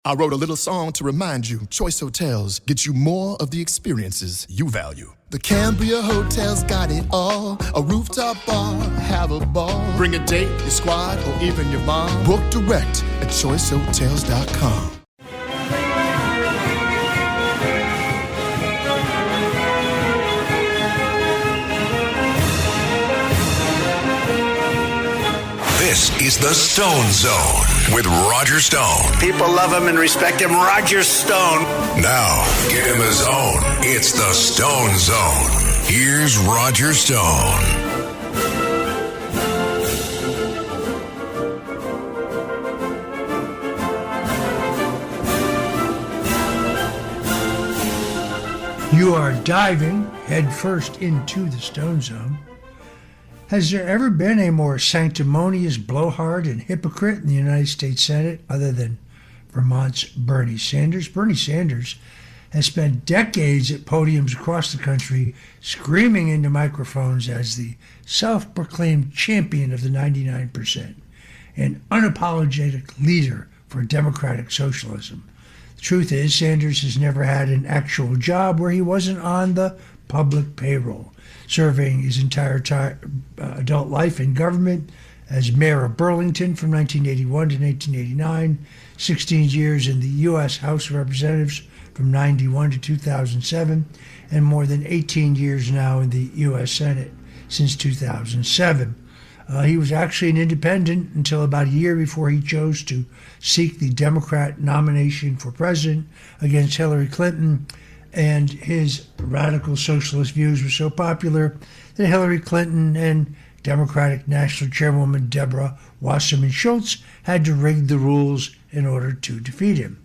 I wrote a little song to remind you, Choice Hotels get you more of the experiences you value. The Cambria Hotel's got it all. A rooftop bar, have a ball. Bring a date, your squad, or even your mom. Book direct at choicehotels.com. This is the Stone Zone with Roger Stone. People love him and respect him. Roger Stone. Now, get in the zone. It's the Stone Zone. Here's Roger Stone. You are diving headfirst into the Stone Zone. Has there ever been a more sanctimonious blowhard and hypocrite in the United States Senate other than Vermont's Bernie Sanders? Bernie Sanders has spent decades at podiums across the country screaming into microphones as the self-proclaimed champion of the 99%, an unapologetic leader for democratic socialism. The truth is, Sanders has never had an actual job where he wasn't on the public payroll, serving his entire adult life in government as mayor of Burlington from 1981 to 1989, 16 years in the U.S. House of Representatives from 91 to 2007, and more than 18 years now in the U.S. Senate since 2007. He was actually an independent until about a year before he chose to seek the Democrat nomination for president against Hillary Clinton, and his radical socialist views were so popular that Hillary Clinton and Democratic National Chairwoman Deborah Wasserman Schultz had to rig the rules in order to defeat him.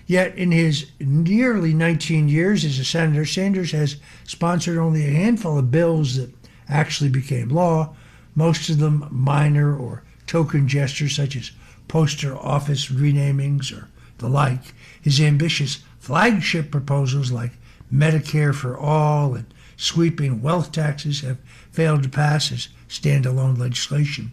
Yet in his nearly 19 years as a senator, Sanders has sponsored only a handful of bills that actually became law, most of them minor or token gestures such as poster office renamings or the like. His ambitious flagship proposals like Medicare for all and sweeping wealth taxes have failed to pass as standalone legislation.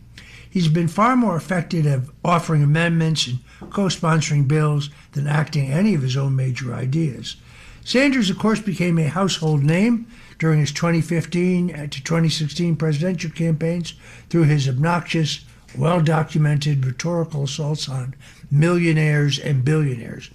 He's been far more effective at offering amendments and co-sponsoring bills than acting any of his own major ideas. Sanders, of course, became a household name during his 2015 to 2016 presidential campaigns through his obnoxious, well-documented rhetorical assaults on millionaires and billionaires.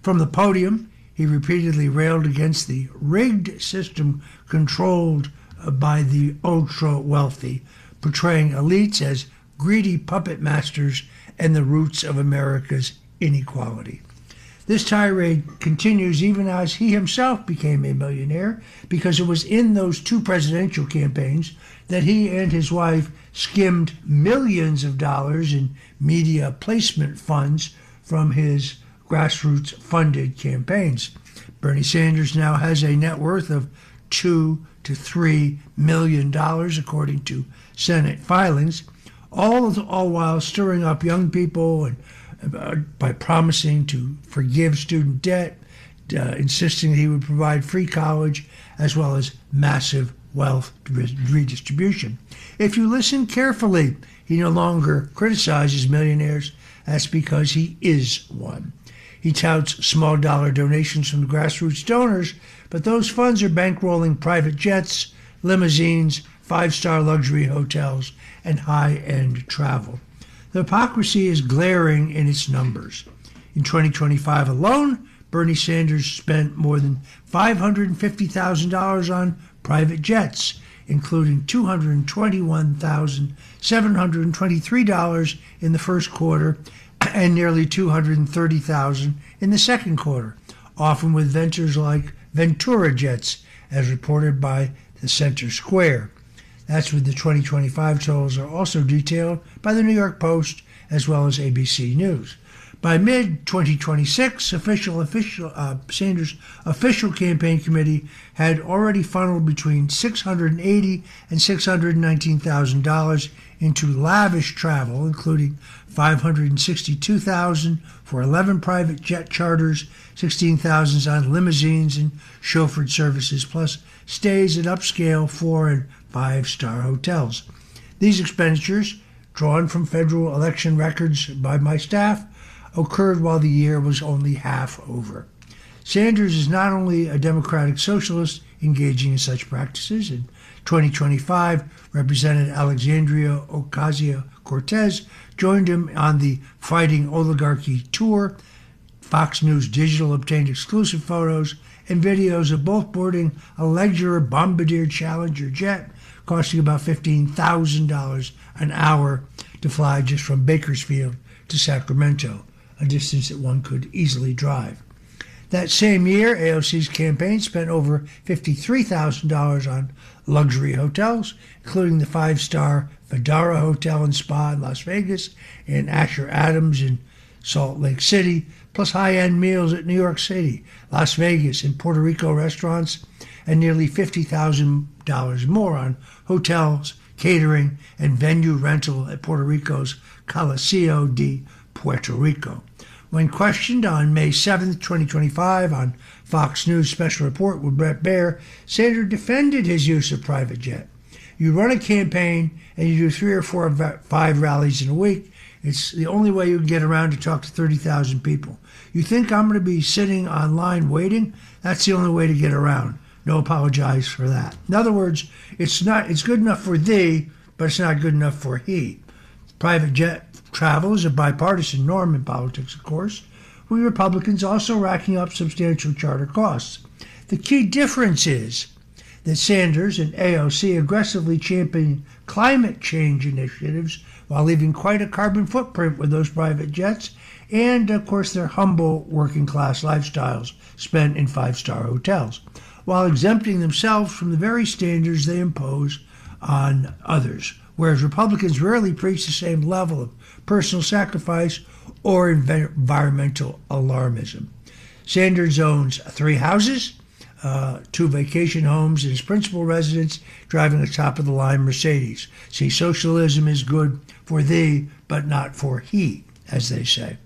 From the podium, he repeatedly railed against the rigged system controlled by the ultra-wealthy, portraying elites as greedy puppet masters and the roots of America's inequality. This tirade continues even as he himself became a millionaire, because it was in those two presidential campaigns that he and his wife skimmed millions of dollars in media placement funds from his grassroots-funded campaigns. Bernie Sanders now has a net worth of $2 to $3 million, according to Senate filings, all while stirring up young people and by promising to forgive student debt, insisting that he would provide free college, as well as massive wealth redistribution. If you listen carefully, he no longer criticizes millionaires. That's because he is one. He touts small dollar donations from grassroots donors, but those funds are bankrolling private jets, limousines, five-star luxury hotels, and high-end travel. The hypocrisy is glaring in its numbers. In 2025 alone, Bernie Sanders spent more than $550,000 on private jets, including $221,723 in the first quarter and nearly $230,000 in the second quarter, often with ventures like Ventura jets, as reported by the Center Square. That's what the 2025 totals are also detailed by the New York Post as well as ABC News. By mid-2026, Sanders' official campaign committee had already funneled between $680,000 and $619,000 into lavish travel, including $562,000 for 11 private jet charters, $16,000 on limousines and chauffeured services, plus stays at upscale 4- and 5-star hotels. These expenditures, drawn from federal election records by my staff, occurred while the year was only half over. Sanders is not only a democratic socialist engaging in such practices. In 2025, Representative Alexandria Ocasio-Cortez joined him on the Fighting Oligarchy tour. Fox News Digital obtained exclusive photos and videos of both boarding a Leger Bombardier Challenger jet, costing about $15,000 an hour to fly just from Bakersfield to Sacramento, a distance that one could easily drive. That same year, AOC's campaign spent over $53,000 on luxury hotels, including the five-star Vdara Hotel and Spa in Las Vegas and Asher Adams in Salt Lake City, plus high-end meals at New York City, Las Vegas, and Puerto Rico restaurants, and nearly $50,000 more on hotels, catering, and venue rental at Puerto Rico's Coliseo de Puerto Rico. When questioned on May 7, 2025, on Fox News Special Report with Bret Baier, Sanders defended his use of private jet. You run a campaign and you do 3 or 4 or 5 rallies in a week. It's the only way you can get around to talk to 30,000 people. You think I'm going to be sitting online waiting? That's the only way to get around. No apologize for that. In other words, it's good enough for thee, but it's not good enough for he. Private jet travel is a bipartisan norm in politics, of course, with Republicans also racking up substantial charter costs. The key difference is that Sanders and AOC aggressively champion climate change initiatives while leaving quite a carbon footprint with those private jets and, of course, their humble working-class lifestyles spent in 5-star hotels, while exempting themselves from the very standards they impose on others, whereas Republicans rarely preach the same level of personal sacrifice or environmental alarmism. Sanders owns 3 houses, 2 vacation homes, and his principal residence driving a top-of-the-line Mercedes. See, socialism is good for thee, but not for he, as they say.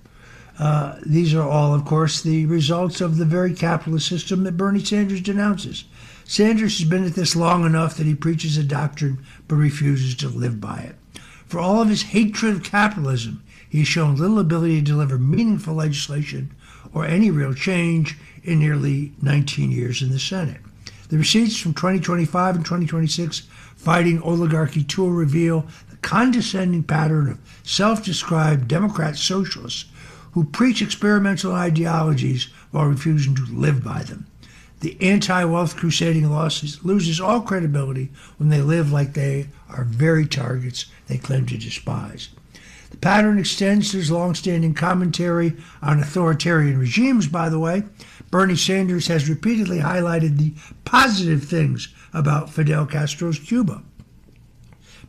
These are all, of course, the results of the very capitalist system that Bernie Sanders denounces. Sanders has been at this long enough that he preaches a doctrine but refuses to live by it. For all of his hatred of capitalism, he has shown little ability to deliver meaningful legislation or any real change in nearly 19 years in the Senate. The receipts from 2025 and 2026 Fighting Oligarchy tour reveal the condescending pattern of self-described Democrat socialists who preach experimental ideologies while refusing to live by them. The anti-wealth crusading loses all credibility when they live like they are very targets they claim to despise. The pattern extends to his long-standing commentary on authoritarian regimes, by the way. Bernie Sanders has repeatedly highlighted the positive things about Fidel Castro's Cuba,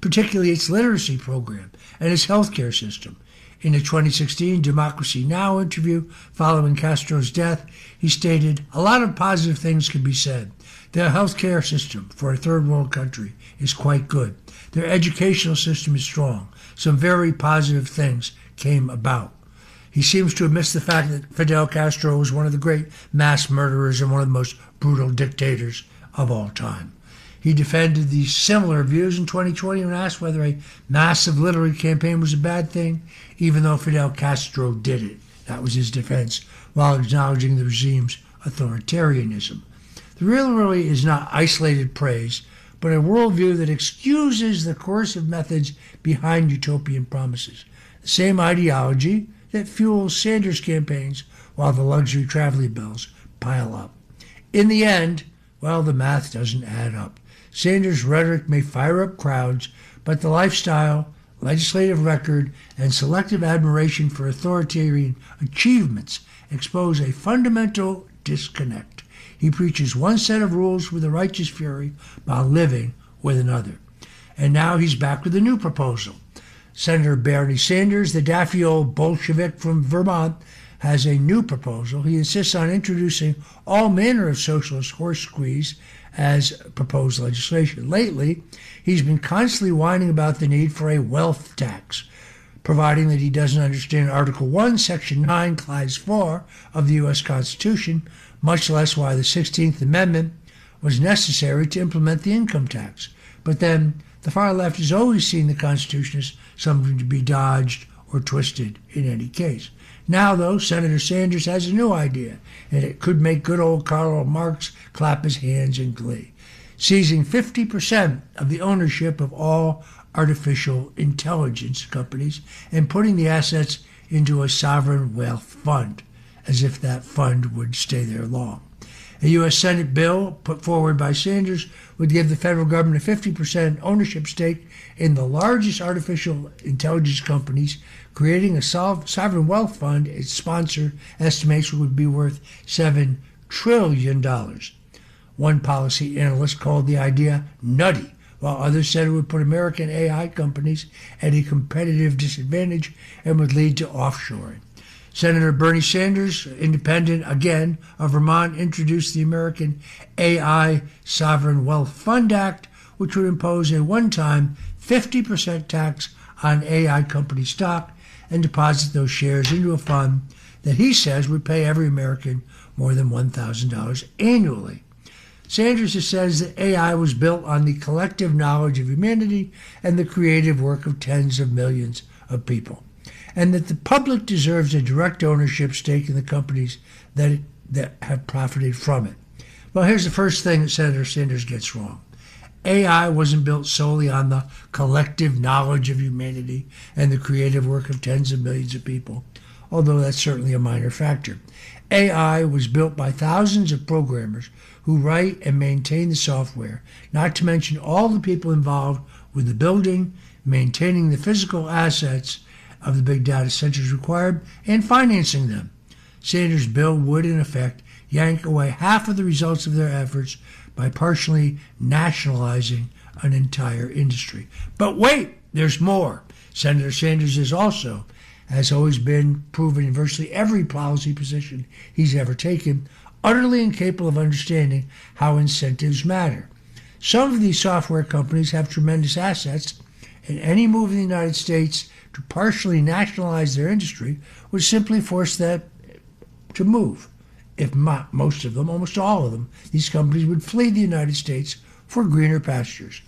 particularly its literacy program and its healthcare system. In a 2016 Democracy Now! Interview following Castro's death, he stated, "A lot of positive things can be said. Their healthcare system for a third world country is quite good. Their educational system is strong. Some very positive things came about." He seems to have missed the fact that Fidel Castro was one of the great mass murderers and one of the most brutal dictators of all time. He defended these similar views in 2020 when asked whether a massive literary campaign was a bad thing, even though Fidel Castro did it. That was his defense, while acknowledging the regime's authoritarianism. The real really is not isolated praise, but a worldview that excuses the coercive methods behind utopian promises. The same ideology that fuels Sanders' campaigns while the luxury traveling bills pile up. In the end, well, the math doesn't add up. Sanders' rhetoric may fire up crowds, but the lifestyle, legislative record, and selective admiration for authoritarian achievements expose a fundamental disconnect. He preaches one set of rules with a righteous fury while living with another. And now he's back with a new proposal. Senator Bernie Sanders, the daffy old Bolshevik from Vermont, has a new proposal. He insists on introducing all manner of socialist horse squeeze as proposed legislation. Lately, he's been constantly whining about the need for a wealth tax, providing that he doesn't understand Article 1, Section 9, Clause 4 of the U.S. Constitution, much less why the 16th Amendment was necessary to implement the income tax. But then, the far left has always seen the Constitution as something to be dodged or twisted in any case. Now, though, Senator Sanders has a new idea, and it could make good old Karl Marx clap his hands in glee. Seizing 50% of the ownership of all artificial intelligence companies and putting the assets into a sovereign wealth fund, as if that fund would stay there long. A U.S. Senate bill put forward by Sanders would give the federal government a 50% ownership stake in the largest artificial intelligence companies, creating a sovereign wealth fund its sponsor estimates would be worth $7 trillion. One policy analyst called the idea nutty, while others said it would put American AI companies at a competitive disadvantage and would lead to offshoring. Senator Bernie Sanders, independent again of Vermont, introduced the American AI Sovereign Wealth Fund Act, which would impose a one-time 50% tax on AI company stock and deposit those shares into a fund that he says would pay every American more than $1,000 annually. Sanders says that AI was built on the collective knowledge of humanity and the creative work of tens of millions of people, and that the public deserves a direct ownership stake in the companies that have profited from it. Well, here's the first thing that Senator Sanders gets wrong. AI wasn't built solely on the collective knowledge of humanity and the creative work of tens of millions of people, although that's certainly a minor factor. AI was built by thousands of programmers who write and maintain the software, not to mention all the people involved with the building, maintaining the physical assets of the big data centers required, and financing them. Sanders' bill would, in effect, yank away half of the results of their efforts by partially nationalizing an entire industry. But wait, there's more. Senator Sanders is also, has always been proven in virtually every policy position he's ever taken, utterly incapable of understanding how incentives matter. Some of these software companies have tremendous assets, and any move in the United States to partially nationalize their industry would simply force that to move. If not most of them, almost all of them, these companies would flee the United States for greener pastures.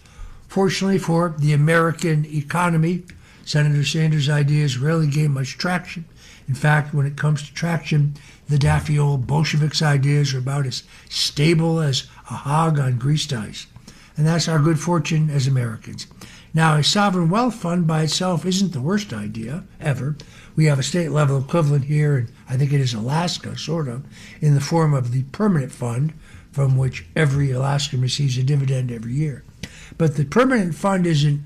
Fortunately for the American economy, Senator Sanders' ideas rarely gain much traction. In fact, when it comes to traction, the daffy old Bolsheviks' ideas are about as stable as a hog on greased ice. And that's our good fortune as Americans. Now, a sovereign wealth fund by itself isn't the worst idea ever. We have a state-level equivalent here, and I think it is Alaska, sort of, in the form of the permanent fund, from which every Alaskan receives a dividend every year. But the permanent fund isn't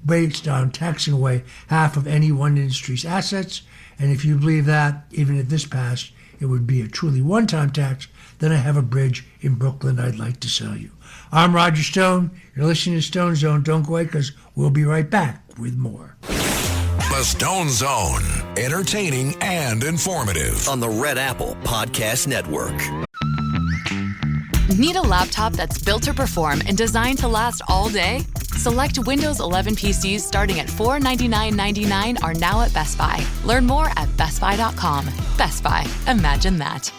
based on taxing away half of any one industry's assets, and if you believe that, even if this passed, it would be a truly one-time tax, then I have a bridge in Brooklyn I'd like to sell you. I'm Roger Stone. You're listening to Stone Zone. Don't go away, because we'll be right back with more. The Stone Zone, entertaining and informative. On the Red Apple Podcast Network. Need a laptop that's built to perform and designed to last all day? Select Windows 11 PCs starting at $499.99 are now at Best Buy. Learn more at bestbuy.com. Best Buy. Imagine that.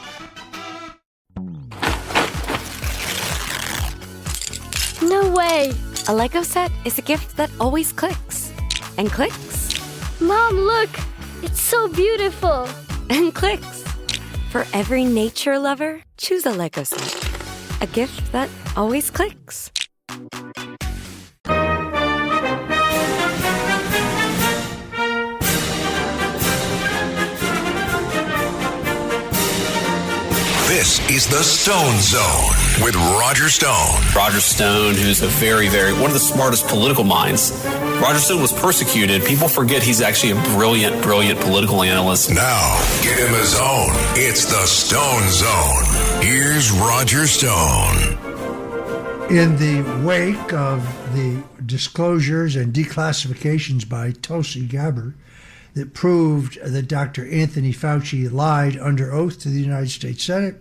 No way! A Lego set is a gift that always clicks. And clicks. Mom, look! It's so beautiful! And clicks. For every nature lover, choose a Lego set. A gift that always clicks. This is the Stone Zone with Roger Stone. Roger Stone, who's a one of the smartest political minds. Roger Stone was persecuted. People forget he's actually a brilliant political analyst. Now, get him his own. It's the Stone Zone. Here's Roger Stone. In the wake of the disclosures and declassifications by Tulsi Gabbard that proved that Dr. Anthony Fauci lied under oath to the United States Senate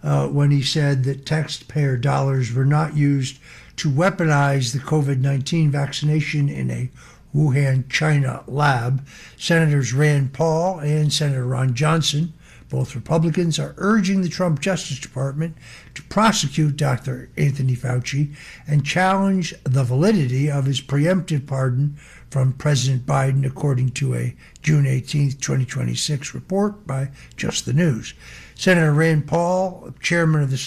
when he said that taxpayer dollars were not used to weaponize the COVID-19 vaccination in a Wuhan, China lab, Senators Rand Paul and Senator Ron Johnson Both Republicans are urging the Trump Justice Department to prosecute Dr. Anthony Fauci and challenge the validity of his preemptive pardon from President Biden, according to a June 18, 2026 report by Just the News. Senator Rand Paul, chairman of the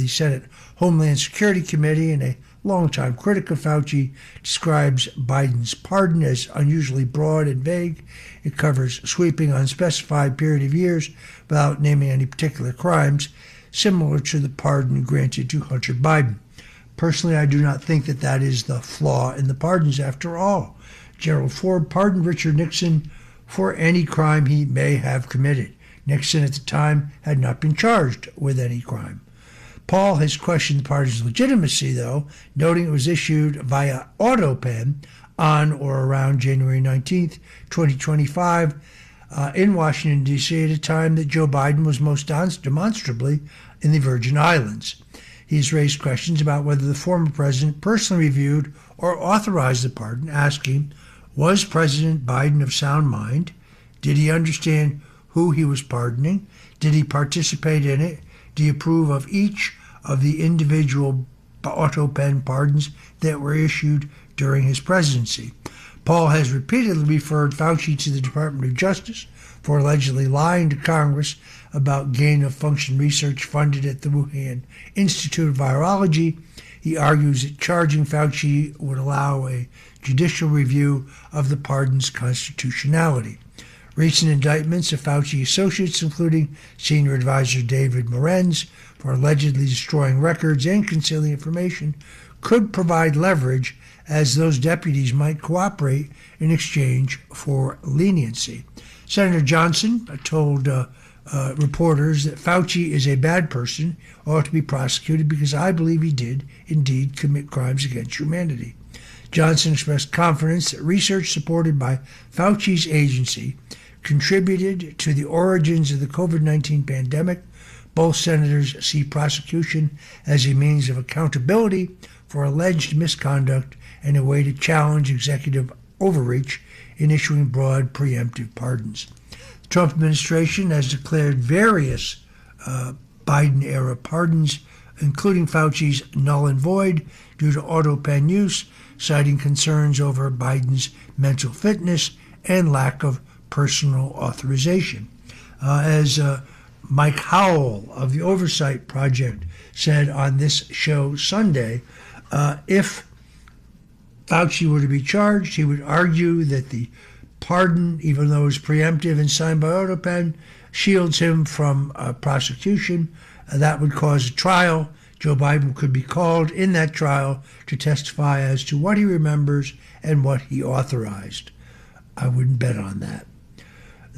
Senate Homeland Security Committee and a longtime critic of Fauci, describes Biden's pardon as unusually broad and vague. It covers sweeping unspecified period of years without naming any particular crimes, similar to the pardon granted to Hunter Biden. Personally, I do not think that is the flaw in the pardons. After all, Gerald Ford pardoned Richard Nixon for any crime he may have committed. Nixon at the time had not been charged with any crime. Paul has questioned the pardon's legitimacy, though, noting it was issued via autopen on or around January 19, 2025, in Washington, D.C., at a time that Joe Biden was most demonstrably in the Virgin Islands. He's raised questions about whether the former president personally reviewed or authorized the pardon, asking, was President Biden of sound mind? Did he understand who he was pardoning? Did he participate in it? Do you approve of each of the individual autopen pardons that were issued during his presidency? Paul has repeatedly referred Fauci to the Department of Justice for allegedly lying to Congress about gain-of-function research funded at the Wuhan Institute of Virology. He argues that charging Fauci would allow a judicial review of the pardon's constitutionality. Recent indictments of Fauci associates, including senior advisor David Morenz, for allegedly destroying records and concealing information, could provide leverage, as those deputies might cooperate in exchange for leniency. Senator Johnson told reporters that Fauci is a bad person, ought to be prosecuted because I believe he did indeed commit crimes against humanity. Johnson expressed confidence that research supported by Fauci's agency contributed to the origins of the COVID-19 pandemic. Both senators see prosecution as a means of accountability for alleged misconduct and a way to challenge executive overreach in issuing broad preemptive pardons. The Trump administration has declared various Biden-era pardons, including Fauci's null and void due to autopen use, citing concerns over Biden's mental fitness and lack of personal authorization. As Mike Howell of the Oversight Project said on this show Sunday, if Fauci were to be charged, he would argue that the pardon, even though it's preemptive and signed by autopen, shields him from prosecution. That would cause a trial. Joe Biden could be called in that trial to testify as to what he remembers and what he authorized. I wouldn't bet on that.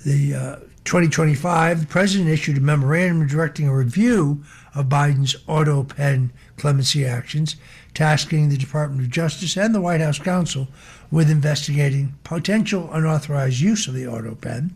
The 2025, the president issued a memorandum directing a review of Biden's autopen clemency actions, tasking the Department of Justice and the White House counsel with investigating potential unauthorized use of the autopen.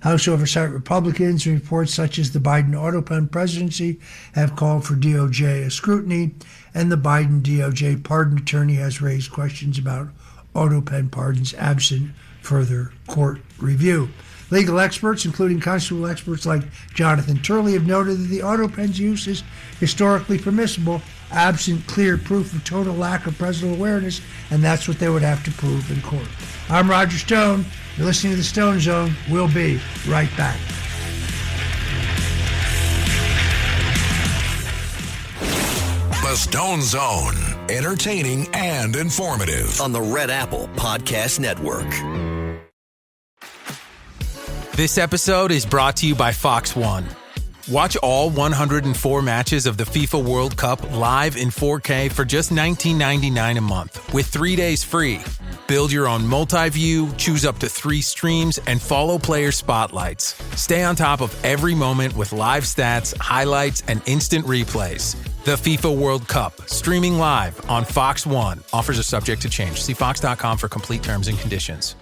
House Oversight Republicans in reports such as the Biden autopen presidency have called for DOJ scrutiny, and the Biden DOJ pardon attorney has raised questions about autopen pardons absent further court review. Legal experts, including constitutional experts like Jonathan Turley, have noted that the autopen's use is historically permissible, absent clear proof of total lack of personal awareness, and that's what they would have to prove in court. I'm Roger Stone. You're listening to The Stone Zone. We'll be right back. The Stone Zone. Entertaining and informative. On the Red Apple Podcast Network. This episode is brought to you by Fox One. Watch all 104 matches of the FIFA World Cup live in 4K for just $19.99 a month with 3 days free. Build your own multi-view, choose up to 3 streams, and follow player spotlights. Stay on top of every moment with live stats, highlights, and instant replays. The FIFA World Cup, streaming live on Fox One. Offers are subject to change. See fox.com for complete terms and conditions.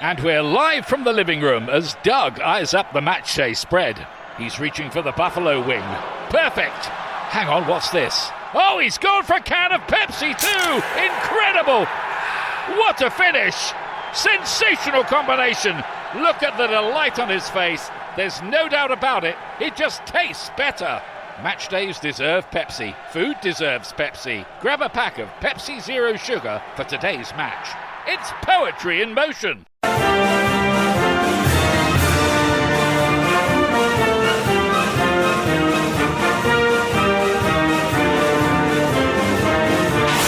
And we're live from the living room as Doug eyes up the match day spread. He's reaching for the Buffalo wing. Perfect! Hang on, what's this? Oh, he's gone for a can of Pepsi too! Incredible! What a finish! Sensational combination! Look at the delight on his face. There's no doubt about it. It just tastes better. Match days deserve Pepsi. Food deserves Pepsi. Grab a pack of Pepsi Zero Sugar for today's match. It's poetry in motion.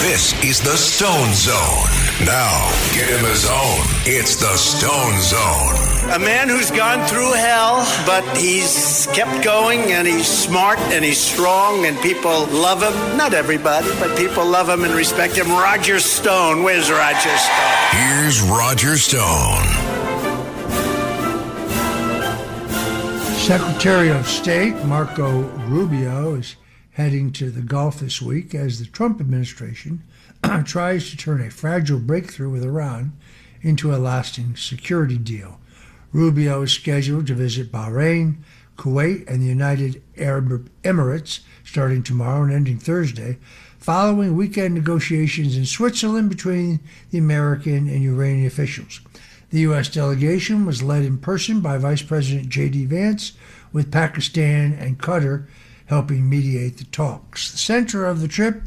This is the Stone Zone. Now, get in the zone. It's the Stone Zone. A man who's gone through hell, but he's kept going, and he's smart, and he's strong, and people love him. Not everybody, but people love him and respect him. Roger Stone. Where's Roger Stone? Here's Roger Stone. Secretary of State Marco Rubio is heading to the Gulf this week as the Trump administration tries to turn a fragile breakthrough with Iran into a lasting security deal. Rubio is scheduled to visit Bahrain, Kuwait, and the United Arab Emirates starting tomorrow and ending Thursday, following weekend negotiations in Switzerland between the American and Iranian officials. The U.S. delegation was led in person by Vice President J.D. Vance, with Pakistan and Qatar helping mediate the talks. The center of the trip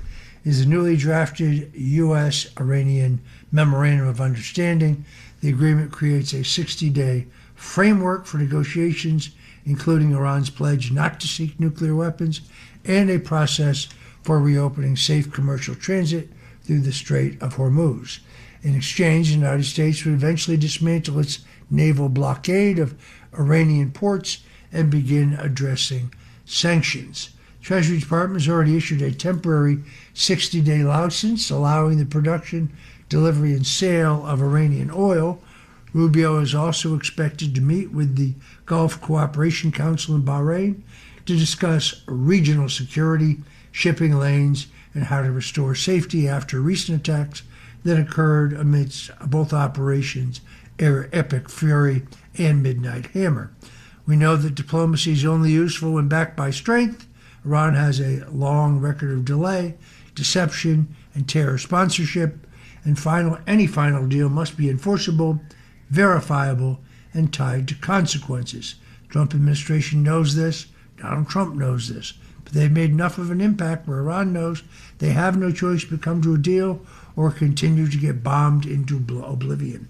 is the newly drafted U.S.-Iranian Memorandum of Understanding. The agreement creates a 60-day framework for negotiations, including Iran's pledge not to seek nuclear weapons and a process for reopening safe commercial transit through the Strait of Hormuz. In exchange, the United States would eventually dismantle its naval blockade of Iranian ports and begin addressing sanctions. Treasury Department has already issued a temporary 60-day license allowing the production, delivery, and sale of Iranian oil. Rubio is also expected to meet with the Gulf Cooperation Council in Bahrain to discuss regional security, shipping lanes, and how to restore safety after recent attacks that occurred amidst both operations Epic Fury and Midnight Hammer. We know that diplomacy is only useful when backed by strength. Iran has a long record of delay, deception, and terror sponsorship, and any final deal must be enforceable, verifiable, and tied to consequences. Trump administration knows this. Donald Trump knows this. But they've made enough of an impact where Iran knows they have no choice but come to a deal or continue to get bombed into oblivion.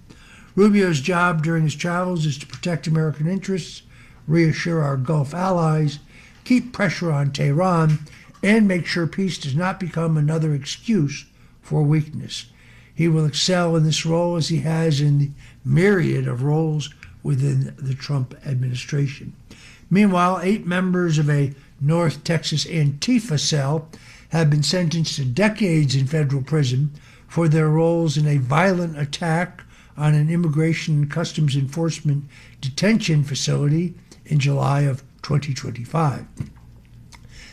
Rubio's job during his travels is to protect American interests, reassure our Gulf allies, keep pressure on Tehran, and make sure peace does not become another excuse for weakness. He will excel in this role as he has in the myriad of roles within the Trump administration. Meanwhile, 8 members of a North Texas Antifa cell have been sentenced to decades in federal prison for their roles in a violent attack on an Immigration and Customs Enforcement detention facility in July of 2025.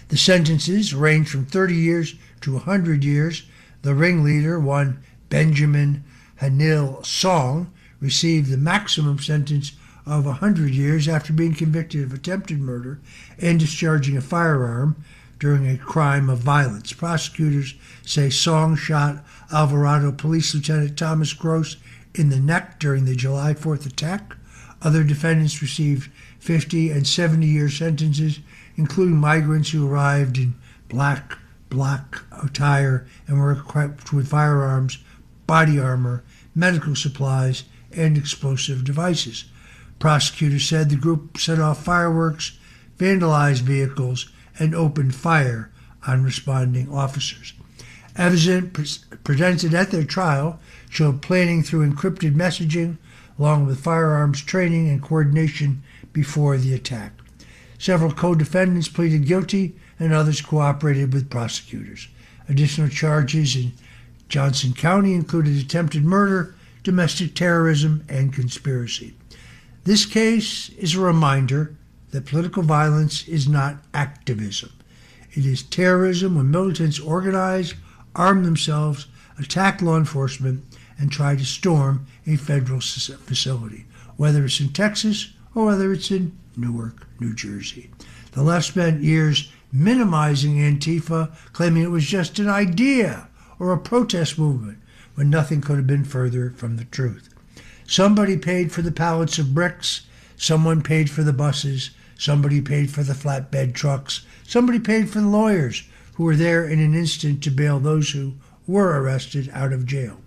The sentences range from 30 years to 100 years. The ringleader, one Benjamin Hanil Song, received the maximum sentence of 100 years after being convicted of attempted murder and discharging a firearm during a crime of violence. Prosecutors say Song shot Alvarado Police Lieutenant Thomas Gross in the neck during the July 4th attack. Other defendants received 50 and 70-year sentences, including migrants who arrived in black attire and were equipped with firearms, body armor, medical supplies, and explosive devices. Prosecutors said the group set off fireworks, vandalized vehicles, and opened fire on responding officers. Evidence presented at their trial showed planning through encrypted messaging, along with firearms training and coordination before the attack. Several co-defendants pleaded guilty, and others cooperated with prosecutors. Additional charges in Johnson County included attempted murder, domestic terrorism, and conspiracy. This case is a reminder that political violence is not activism. It is terrorism when militants organize, arm themselves, attack law enforcement, and try to storm a federal facility, whether it's in Texas or whether it's in Newark, New Jersey. The left spent years minimizing Antifa, claiming it was just an idea or a protest movement, when nothing could have been further from the truth. Somebody paid for the pallets of bricks, Someone paid for the buses, somebody paid for the flatbed trucks, somebody paid for the lawyers who were there in an instant to bail those who were arrested out of jail.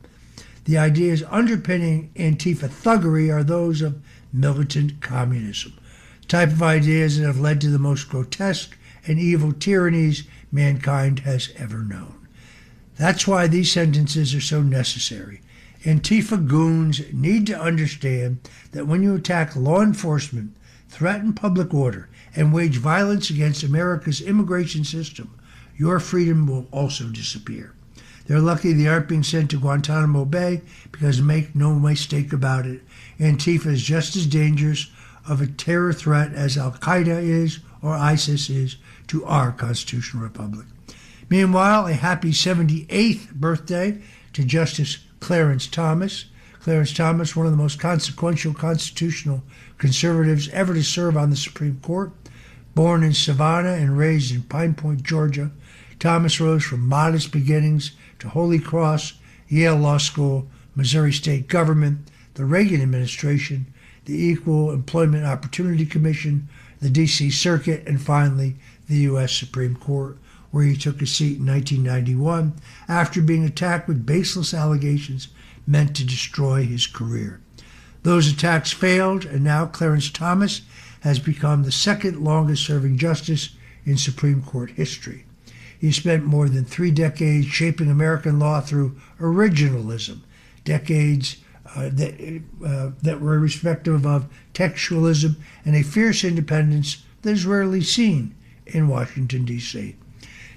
The ideas underpinning Antifa thuggery are those of militant communism, the type of ideas that have led to the most grotesque and evil tyrannies mankind has ever known. That's why these sentences are so necessary. Antifa goons need to understand that when you attack law enforcement, threaten public order, and wage violence against America's immigration system, your freedom will also disappear. They're lucky they aren't being sent to Guantanamo Bay because, make no mistake about it, Antifa is just as dangerous of a terror threat as Al-Qaeda is or ISIS is to our constitutional republic. Meanwhile, a happy 78th birthday to Justice Clarence Thomas. Clarence Thomas, one of the most consequential constitutional conservatives ever to serve on the Supreme Court. Born in Savannah and raised in Pine Point, Georgia, Thomas rose from modest beginnings to Holy Cross, Yale Law School, Missouri State Government, the Reagan administration, the Equal Employment Opportunity Commission, the D.C. Circuit, and finally the U.S. Supreme Court, where he took a seat in 1991 after being attacked with baseless allegations meant to destroy his career. Those attacks failed, and now Clarence Thomas has become the second longest-serving justice in Supreme Court history. He spent more than 3 decades shaping American law through originalism, decades that were irrespective of textualism and a fierce independence that is rarely seen in Washington, D.C.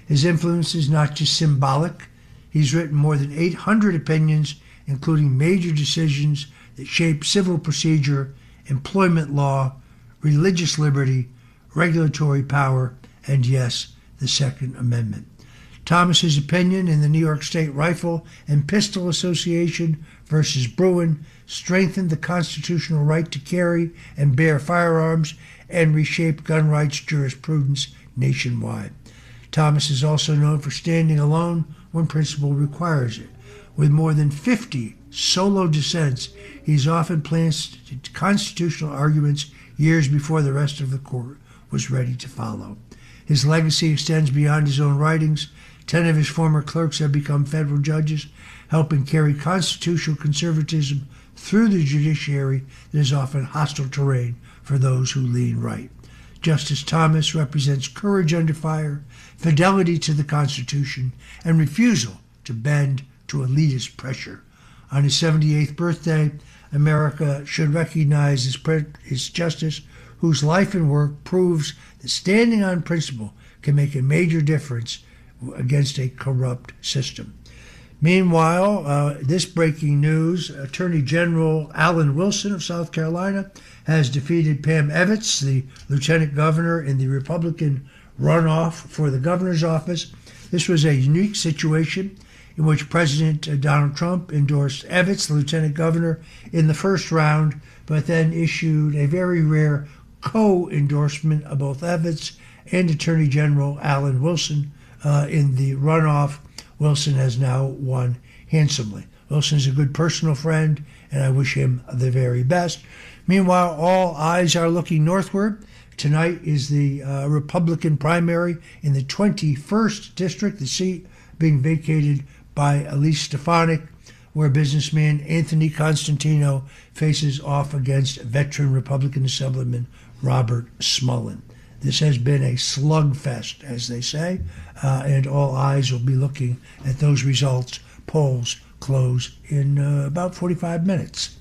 His influence is not just symbolic. He's written more than 800 opinions, including major decisions that shape civil procedure, employment law, religious liberty, regulatory power, and yes, the Second Amendment. Thomas's opinion in the New York State Rifle and Pistol Association versus Bruin strengthened the constitutional right to carry and bear firearms and reshaped gun rights jurisprudence nationwide. Thomas is also known for standing alone when principle requires it. With more than 50 solo dissents, he's often placed constitutional arguments years before the rest of the court was ready to follow. His legacy extends beyond his own writings. 10 of his former clerks have become federal judges, helping carry constitutional conservatism through the judiciary that is often hostile terrain for those who lean right. Justice Thomas represents courage under fire, fidelity to the Constitution, and refusal to bend to elitist pressure. On his 78th birthday, America should recognize his justice, whose life and work proves that standing on principle can make a major difference against a corrupt system. Meanwhile, this breaking news, Attorney General Alan Wilson of South Carolina has defeated Pam Evitz, the lieutenant governor in the Republican runoff for the governor's office. This was a unique situation in which President Donald Trump endorsed Evitz, the lieutenant governor, in the first round, but then issued a very rare co-endorsement of both Evitz and Attorney General Alan Wilson in the runoff. Wilson has now won handsomely. Wilson is a good personal friend, and I wish him the very best. Meanwhile, all eyes are looking northward. Tonight is the Republican primary in the 21st District, the seat being vacated by Elise Stefanik, where businessman Anthony Constantino faces off against veteran Republican Assemblyman Robert Smullen. This has been a slugfest, as they say, and all eyes will be looking at those results. Polls close in about 45 minutes.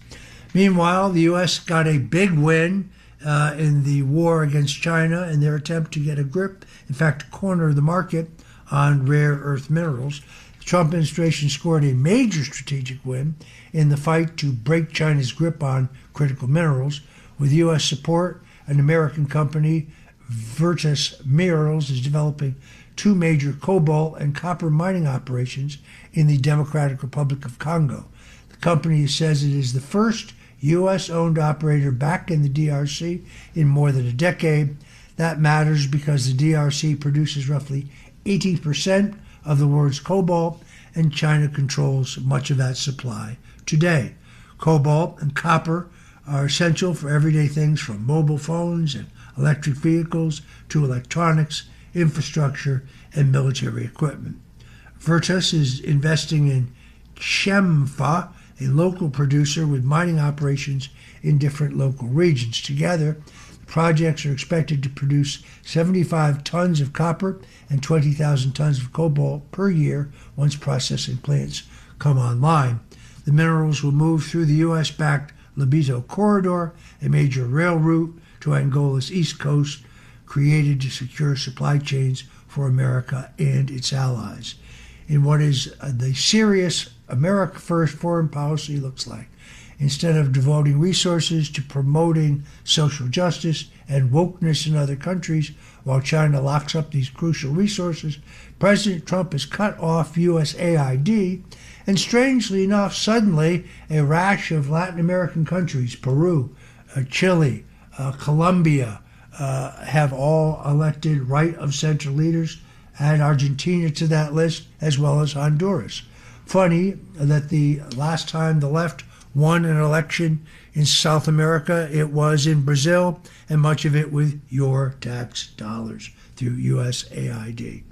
Meanwhile, the U.S. got a big win in the war against China in their attempt to get a grip, in fact, corner the market on rare earth minerals. The Trump administration scored a major strategic win in the fight to break China's grip on critical minerals. With U.S. support, an American company, Virtus Minerals, is developing 2 major cobalt and copper mining operations in the Democratic Republic of Congo. The company says it is the first U.S.-owned operator back in the DRC in more than a decade. That matters because the DRC produces roughly 80% of the world's cobalt, and China controls much of that supply today. Cobalt and copper are essential for everyday things from mobile phones and electric vehicles to electronics, infrastructure, and military equipment. Virtus is investing in Chemfa, a local producer with mining operations in different local regions. Together, the projects are expected to produce 75 tons of copper and 20,000 tons of cobalt per year once processing plants come online. The minerals will move through the U.S.-backed Lobito Corridor, a major rail route to Angola's east coast, created to secure supply chains for America and its allies. In what is the serious America First foreign policy looks like, instead of devoting resources to promoting social justice and wokeness in other countries while China locks up these crucial resources, President Trump has cut off USAID, and strangely enough, suddenly a rash of Latin American countries, Peru, Chile, Colombia, have all elected right-of-center leaders. Add Argentina to that list, as well as Honduras. Funny that the last time the left won an election in South America, it was in Brazil, and much of it with your tax dollars through USAID.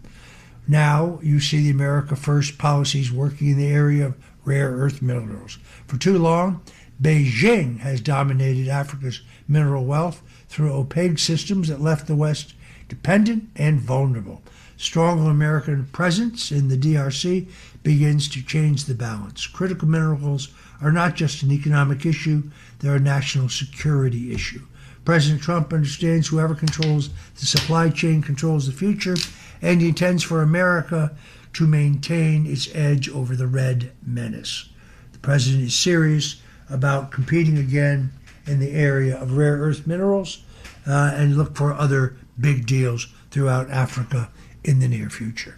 Now you see the America First policies working in the area of rare earth minerals. For too long, Beijing has dominated Africa's mineral wealth through opaque systems that left the West dependent and vulnerable. Stronger American presence in the DRC begins to change the balance. Critical minerals are not just an economic issue, they're a national security issue. President Trump understands whoever controls the supply chain controls the future, and he intends for America to maintain its edge over the red menace. The president is serious about competing again in the area of rare earth minerals and look for other big deals throughout Africa in the near future.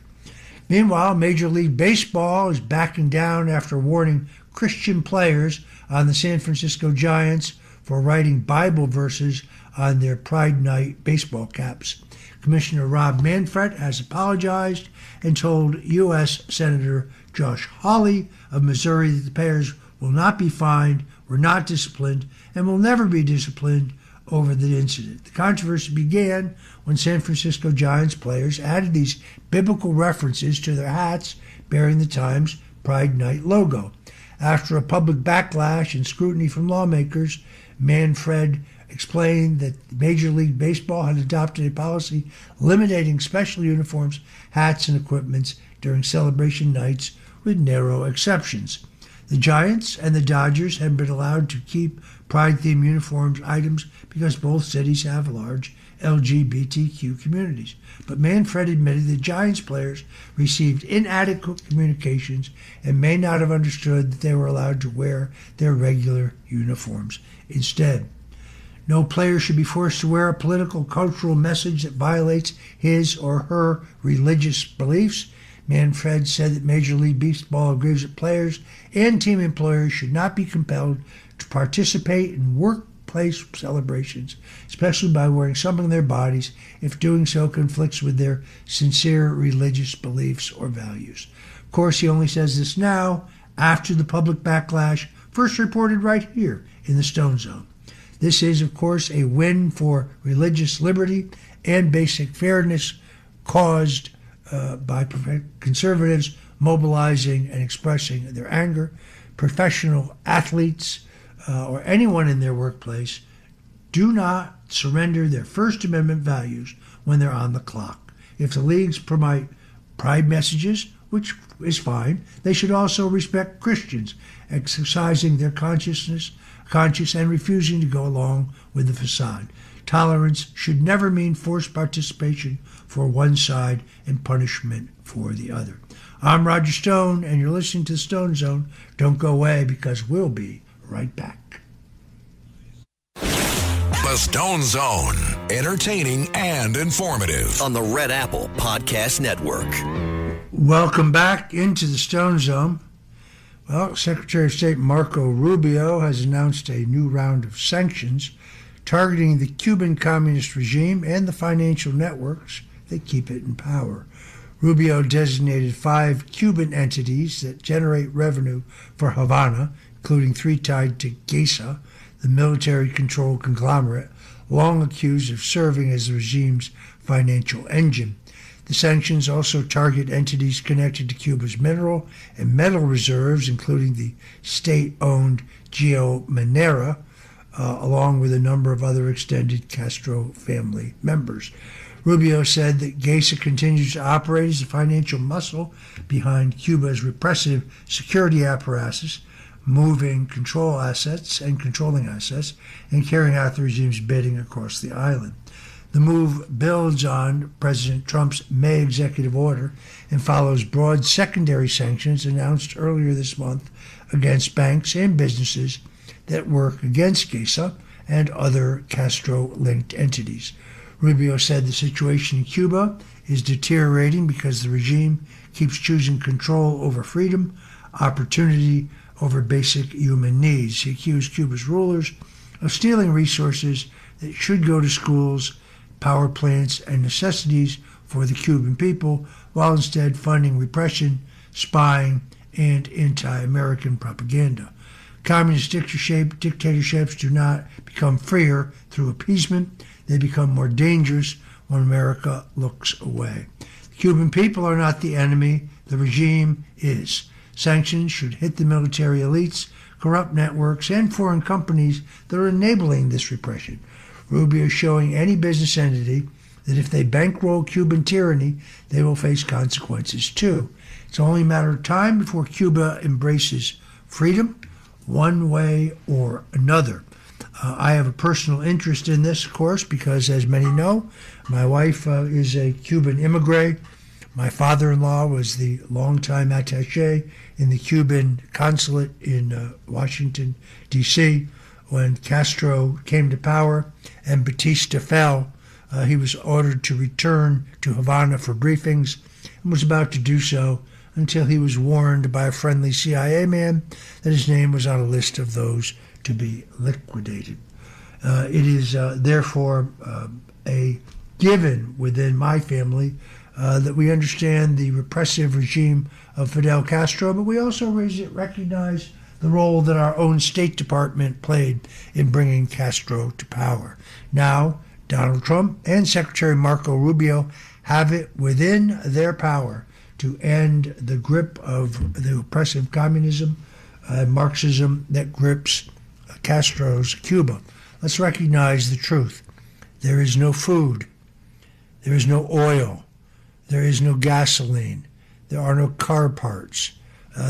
Meanwhile, Major League Baseball is backing down after warning Christian players on the San Francisco Giants for writing Bible verses on their Pride Night baseball caps. Commissioner Rob Manfred has apologized and told U.S. Senator Josh Hawley of Missouri that the players will not be fined, were not disciplined, and will never be disciplined over the incident. The controversy began when San Francisco Giants players added these biblical references to their hats bearing the Times Pride Night logo. After a public backlash and scrutiny from lawmakers, Manfred explained that Major League Baseball had adopted a policy limiting special uniforms, hats, and equipments during celebration nights with narrow exceptions. The Giants and the Dodgers have been allowed to keep Pride-themed uniforms items because both cities have large LGBTQ communities. But Manfred admitted that Giants players received inadequate communications and may not have understood that they were allowed to wear their regular uniforms instead. No player should be forced to wear a political, cultural message that violates his or her religious beliefs. Manfred said that Major League Baseball agrees that players and team employers should not be compelled to participate in workplace celebrations, especially by wearing something on their bodies if doing so conflicts with their sincere religious beliefs or values. Of course, he only says this now after the public backlash first reported right here in the Stone Zone. This is, of course, a win for religious liberty and basic fairness caused by conservatives mobilizing and expressing their anger. Professional athletes or anyone in their workplace do not surrender their First Amendment values when they're on the clock. If the leagues promote pride messages, which is fine, they should also respect Christians exercising their conscious and refusing to go along with the facade. Tolerance should never mean forced participation for one side and punishment for the other. I'm Roger Stone, and you're listening to the Stone Zone. Don't go away, because we'll be right back. The Stone Zone, entertaining and informative. On the Red Apple Podcast Network. Welcome back into the Stone Zone. Well, Secretary of State Marco Rubio has announced a new round of sanctions targeting the Cuban communist regime and the financial networks that keep it in power. Rubio designated 5 Cuban entities that generate revenue for Havana, including 3 tied to Gesa, the military-controlled conglomerate long accused of serving as the regime's financial engine. The sanctions also target entities connected to Cuba's mineral and metal reserves, including the state-owned Minera, along with a number of other extended Castro family members. Rubio said that GESA continues to operate as the financial muscle behind Cuba's repressive security apparatus, moving controlling assets and carrying out the regime's bidding across the island. The move builds on President Trump's May executive order and follows broad secondary sanctions announced earlier this month against banks and businesses that work against GESA and other Castro-linked entities. Rubio said the situation in Cuba is deteriorating because the regime keeps choosing control over freedom, opportunity over basic human needs. He accused Cuba's rulers of stealing resources that should go to schools, power plants, and necessities for the Cuban people, while instead funding repression, spying, and anti-American propaganda. Communist dictatorships do not become freer through appeasement. They become more dangerous when America looks away. The Cuban people are not the enemy. The regime is. Sanctions should hit the military elites, corrupt networks, and foreign companies that are enabling this repression. Rubio is showing any business entity that if they bankroll Cuban tyranny, they will face consequences too. It's only a matter of time before Cuba embraces freedom, one way or another. I have a personal interest in this, of course, because, as many know, my wife is a Cuban immigrant. My father-in-law was the longtime attaché in the Cuban consulate in Washington, D.C. When Castro came to power and Batista fell, he was ordered to return to Havana for briefings and was about to do so until he was warned by a friendly CIA man that his name was on a list of those to be liquidated. It is therefore a given within my family that we understand the repressive regime of Fidel Castro, but we also recognize the role that our own State Department played in bringing Castro to power. Now, Donald Trump and Secretary Marco Rubio have it within their power to end the grip of the oppressive communism and Marxism that grips Castro's Cuba. Let's recognize the truth. There is no food. There is no oil. There is no gasoline. There are no car parts.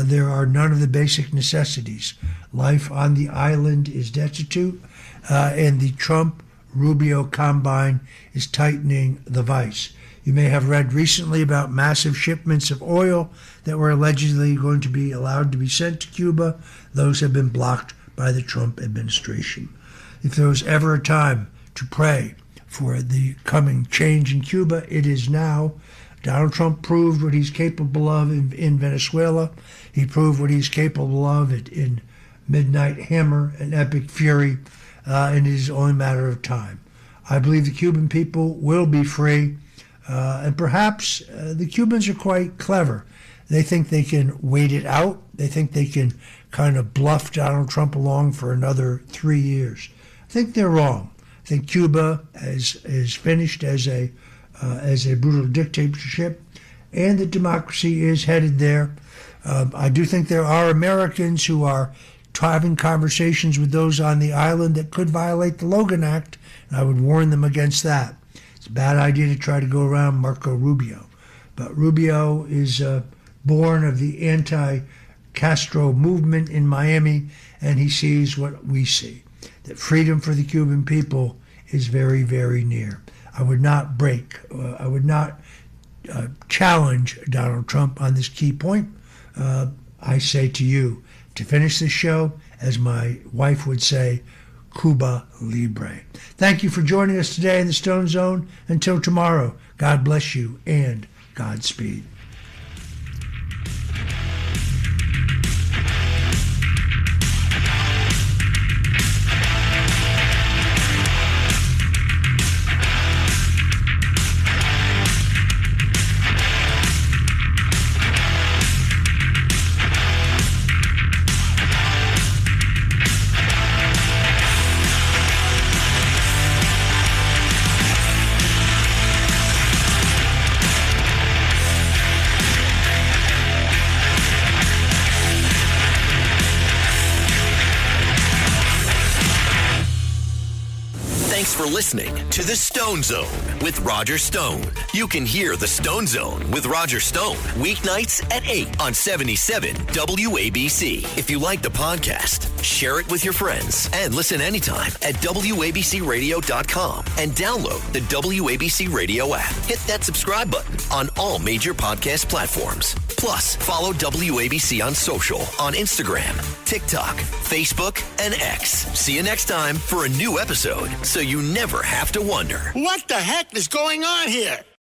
There are none of the basic necessities. Life on the island is destitute, and the Trump-Rubio combine is tightening the vice. You may have read recently about massive shipments of oil that were allegedly going to be allowed to be sent to Cuba. Those have been blocked by the Trump administration. If there was ever a time to pray for the coming change in Cuba, it is now. Donald Trump proved what he's capable of in Venezuela. He proved what he's capable of in Midnight Hammer and Epic Fury, and it is only a matter of time. I believe the Cuban people will be free, and perhaps the Cubans are quite clever. They think they can wait it out. They think they can kind of bluff Donald Trump along for another 3 years. I think they're wrong. I think Cuba is finished as a brutal dictatorship, and that democracy is headed there. I do think there are Americans who are having conversations with those on the island that could violate the Logan Act, and I would warn them against that. It's a bad idea to try to go around Marco Rubio. But Rubio is born of the anti-Castro movement in Miami, and he sees what we see, that freedom for the Cuban people is very, very near. I would not challenge Donald Trump on this key point. I say to you, to finish this show, as my wife would say, Cuba Libre. Thank you for joining us today in the Stone Zone. Until tomorrow, God bless you and Godspeed. for listening to The Stone Zone with Roger Stone. You can hear The Stone Zone with Roger Stone weeknights at 8 on 77 WABC. If you like the podcast, share it with your friends and listen anytime at WABCRadio.com and download the WABC Radio app. Hit that subscribe button on all major podcast platforms. Plus, follow WABC on social on Instagram, TikTok, Facebook, and X. See you next time for a new episode so you never have to wonder. What the heck is going on here?